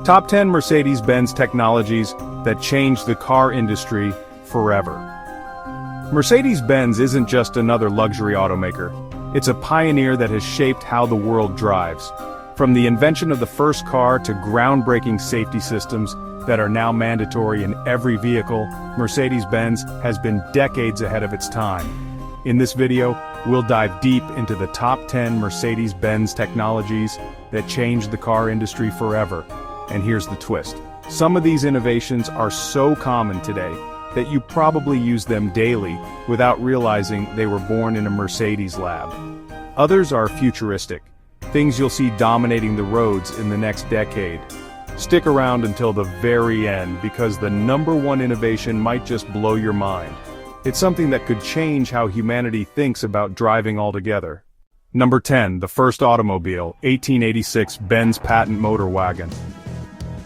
Top 10 Mercedes-Benz technologies that changed the car industry forever. Mercedes-Benz isn't just another luxury automaker. It's a pioneer that has shaped how the world drives. From the invention of the first car to groundbreaking safety systems that are now mandatory in every vehicle, Mercedes-Benz has been decades ahead of its time. In this video, we'll dive deep into the top 10 Mercedes-Benz technologies that changed the car industry forever. And here's the twist. Some of these innovations are so common today that you probably use them daily without realizing they were born in a Mercedes lab. Others are futuristic, things you'll see dominating the roads in the next decade. Stick around until the very end because the #1 innovation might just blow your mind. It's something that could change how humanity thinks about driving altogether. Number 10, the first automobile, 1886 Benz patent motor wagon.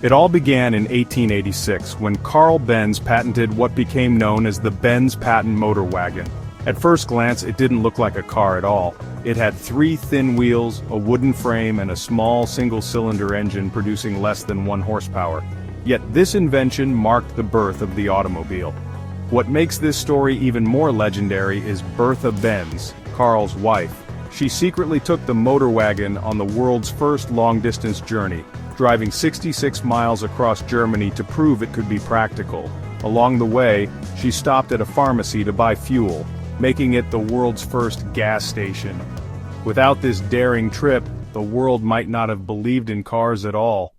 It all began in 1886 when Carl Benz patented what became known as the Benz patent motor wagon. At first glance, it didn't look like a car at all. It had 3 thin wheels, a wooden frame, and a small single-cylinder engine producing less than 1 horsepower. Yet this invention marked the birth of the automobile. What makes this story even more legendary is Bertha Benz, Carl's wife. She secretly took the motor wagon on the world's first long-distance journey, driving 66 miles across Germany to prove it could be practical. Along the way, she stopped at a pharmacy to buy fuel, making it the world's first gas station. Without this daring trip, the world might not have believed in cars at all.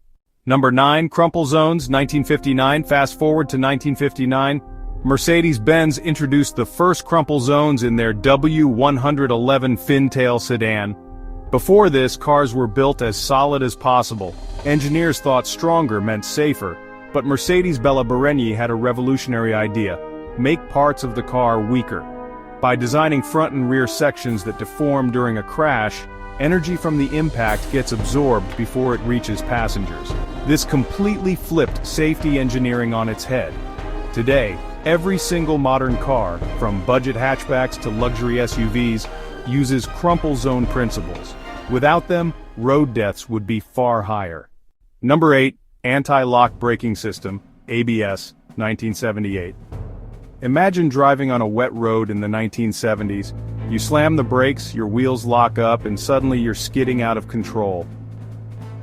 Number 9, Crumple Zones, 1959. Fast forward to 1959. Mercedes-Benz introduced the first crumple zones in their W111 fin-tail sedan. Before this, cars were built as solid as possible. Engineers thought stronger meant safer, but Mercedes Bella Bereni had a revolutionary idea: make parts of the car weaker. By designing front and rear sections that deform during a crash, energy from the impact gets absorbed before it reaches passengers. This completely flipped safety engineering on its head. Today, every single modern car, from budget hatchbacks to luxury SUVs, uses crumple zone principles. Without them, road deaths would be far higher. Number 8, Anti-Lock Braking System, ABS, 1978. Imagine driving on a wet road in the 1970s. You slam the brakes, your wheels lock up, and suddenly you're skidding out of control.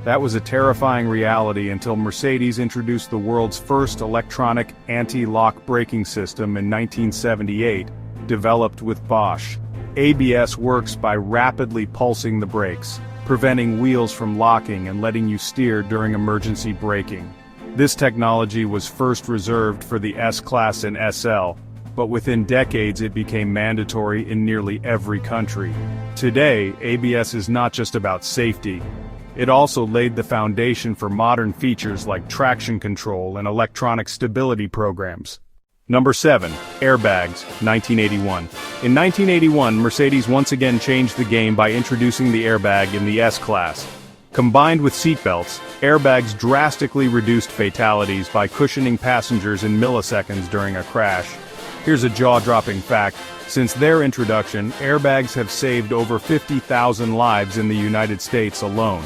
That was a terrifying reality until Mercedes introduced the world's first electronic anti-lock braking system in 1978, developed with Bosch. ABS works by rapidly pulsing the brakes, preventing wheels from locking and letting you steer during emergency braking. This technology was first reserved for the S-Class and SL, but within decades it became mandatory in nearly every country. Today, ABS is not just about safety. It also laid the foundation for modern features like traction control and electronic stability programs. Number 7, airbags, 1981. In 1981, Mercedes once again changed the game by introducing the airbag in the S-Class. Combined with seatbelts, airbags drastically reduced fatalities by cushioning passengers in milliseconds during a crash. Here's a jaw-dropping fact. Since their introduction, airbags have saved over 50,000 lives in the United States alone.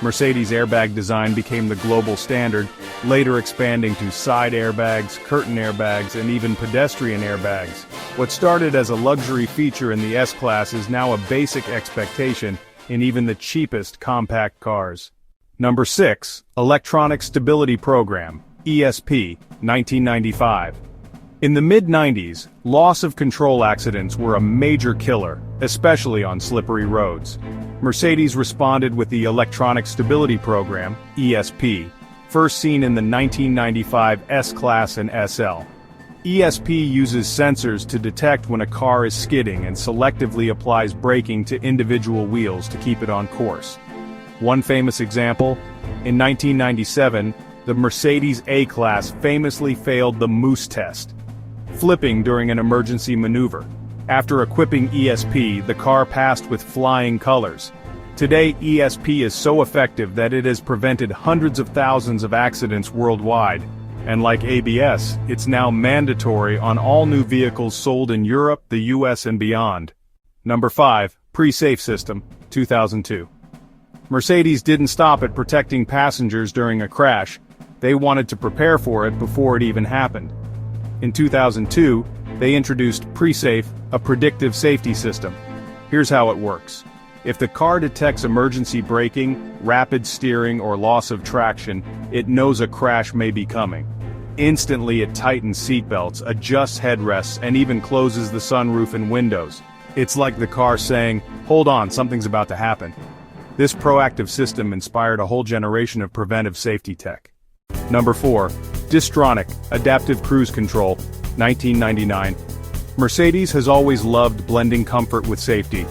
Mercedes' airbag design became the global standard, later expanding to side airbags, curtain airbags, and even pedestrian airbags. What started as a luxury feature in the S-Class is now a basic expectation in even the cheapest compact cars. Number 6, Electronic Stability Program, ESP, 1995. In the mid-90s, loss of control accidents were a major killer, especially on slippery roads. Mercedes responded with the Electronic Stability Program, ESP, first seen in the 1995 S-Class and SL. ESP uses sensors to detect when a car is skidding and selectively applies braking to individual wheels to keep it on course. One famous example, in 1997, the Mercedes A-Class famously failed the Moose test, flipping during an emergency maneuver. After equipping ESP, the car passed with flying colors. Today, ESP is so effective that it has prevented hundreds of thousands of accidents worldwide. And like ABS, it's now mandatory on all new vehicles sold in Europe, the US, and beyond. Number 5, Pre-Safe System, 2002. Mercedes didn't stop at protecting passengers during a crash. They wanted to prepare for it before it even happened. In 2002, they introduced Pre-Safe, a predictive safety system. Here's how it works. If the car detects emergency braking, rapid steering, or loss of traction, it knows a crash may be coming. Instantly it tightens seatbelts, adjusts headrests, and even closes the sunroof and windows. It's like the car saying, "Hold on, something's about to happen." This proactive system inspired a whole generation of preventive safety tech. Number 4. Distronic, Adaptive Cruise Control, 1999. Mercedes has always loved blending comfort with safety.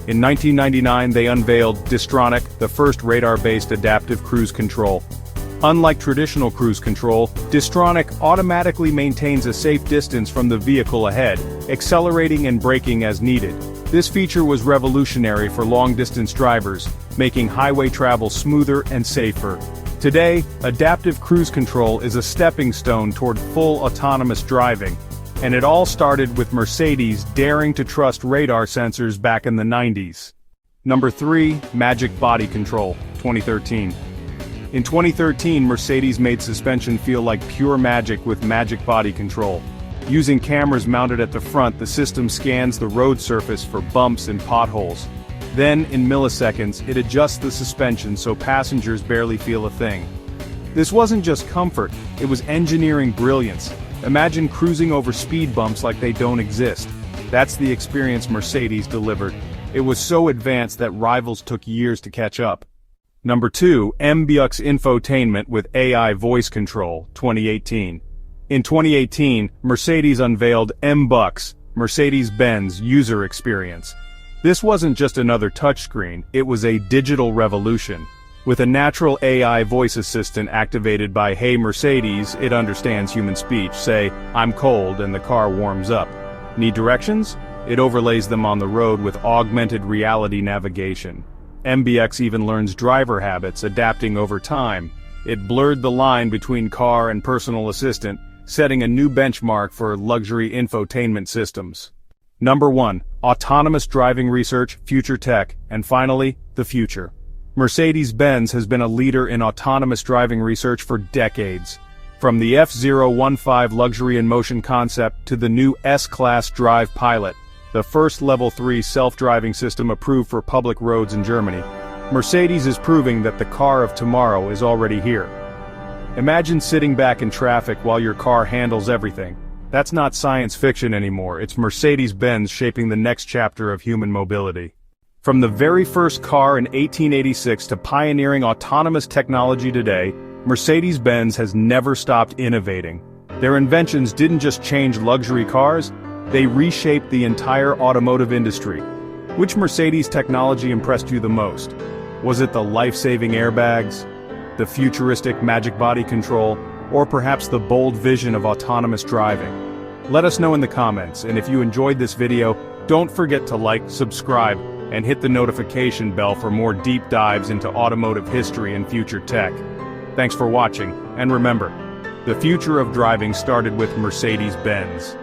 In 1999 they unveiled Distronic, the first radar-based adaptive cruise control. Unlike traditional cruise control, Distronic automatically maintains a safe distance from the vehicle ahead, accelerating and braking as needed. This feature was revolutionary for long-distance drivers, making highway travel smoother and safer. Today, adaptive cruise control is a stepping stone toward full autonomous driving, and it all started with Mercedes daring to trust radar sensors back in the 90s. Number 3. Magic Body Control, 2013. In 2013, Mercedes made suspension feel like pure magic with Magic Body Control. Using cameras mounted at the front, the system scans the road surface for bumps and potholes. Then, in milliseconds, it adjusts the suspension so passengers barely feel a thing. This wasn't just comfort, it was engineering brilliance. Imagine cruising over speed bumps like they don't exist. That's the experience Mercedes delivered. It was so advanced that rivals took years to catch up. Number 2. MBUX Infotainment with AI Voice Control, 2018. In 2018, Mercedes unveiled MBUX, Mercedes-Benz User Experience. This wasn't just another touchscreen, it was a digital revolution. With a natural AI voice assistant activated by "Hey Mercedes," it understands human speech. Say, "I'm cold," and the car warms up. Need directions? It overlays them on the road with augmented reality navigation. MBUX even learns driver habits, adapting over time. It blurred the line between car and personal assistant, setting a new benchmark for luxury infotainment systems. Number 1. Autonomous driving research, future tech, and finally, the future. Mercedes-Benz has been a leader in autonomous driving research for decades. From the F015 luxury in motion concept to the new S-Class Drive Pilot, the first Level 3 self-driving system approved for public roads in Germany, Mercedes is proving that the car of tomorrow is already here. Imagine sitting back in traffic while your car handles everything. That's not science fiction anymore, it's Mercedes-Benz shaping the next chapter of human mobility. From the very first car in 1886 to pioneering autonomous technology today, Mercedes-Benz has never stopped innovating. Their inventions didn't just change luxury cars, they reshaped the entire automotive industry. Which Mercedes technology impressed you the most? Was it the life-saving airbags, the futuristic Magic Body Control, or perhaps the bold vision of autonomous driving? Let us know in the comments, and if you enjoyed this video, don't forget to like, subscribe, and hit the notification bell for more deep dives into automotive history and future tech. Thanks for watching, and remember, the future of driving started with Mercedes-Benz.